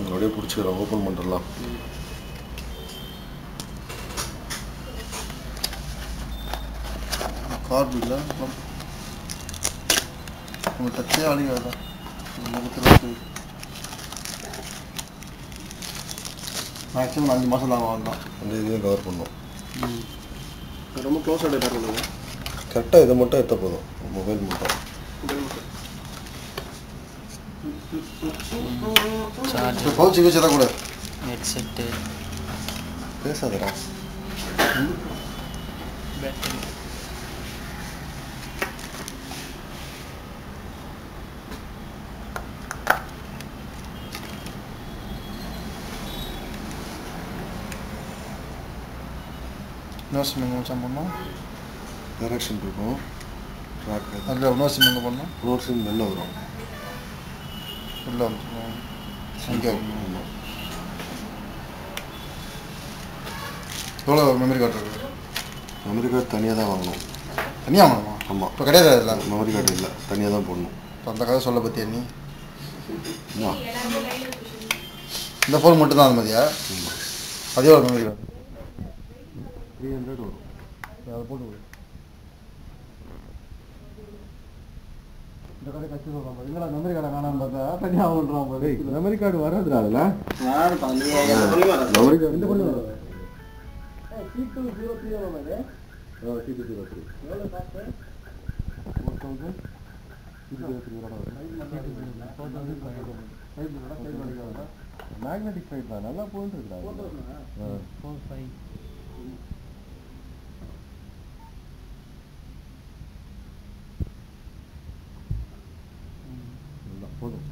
அப்படியே பிடிச்சிக்கிறோம். Open பண்ணுறலாம். Card இல்லை நம்ம டச்சே அழிக்காதா முகத்தில் மேக்ஸிமம் 5 மாதம் தான் வாங்கலாம். அந்த இதையும் கவர் பண்ணோம். ரொம்ப க்ளோஸாக டேட்டா பண்ணுங்க. கரெக்டாக இதை மட்டும் எடுத்த போதும். மொபைல் மட்டும் பவுச்சு வச்சு தான் கூட ஹெட்செட்டு பேசாதடா. பேட்டரி இன்னொரு சிம் எங்கே வச்சா பண்ணோம். டைரக்ஷன் இருக்கும். ட்ராக் அதில் இன்னொரு சிம் எங்கே பண்ணோம். இன்னொரு சிம் வெளில வரும். உள்ளே வந்துருக்கோம். இங்கே எவ்வளோ மெமரி கார்டு இருக்குது? மெமரி கார்டு தனியாக தான் வாங்கணும். தனியாக வாங்கணுமா? ஆமாம். இப்போ கிடையாது அதில் மெமரி கார்டு இல்லை, தனியாக தான் போடணும். இப்போ அந்த கதை சொல்ல பற்றியா நீ? ஆமாம். இந்த ஃபோன் மட்டும் தான் அது மாதிரியா? அதே ஒரு மெமரி கார்டு 300 வரும். அதை போட்டு இந்த கடை கட்சி சொல்கிறான் பாரு. இல்லைடா மெமரி கார்டை காணாமல் பார்த்தா தனியாக பண்ணுறான் பாரு. மெமரி கார்டு வராதுடா அதில். மெமரி கார்டு இந்த பண்ணி வரும். C203 எவ்வளோ? C203 எவ்வளோ காசு? 4000 மேக்னெட்டிக் ஃபைட் தான் நல்லா போயிட்டு இருக்கா. 45 போதும்.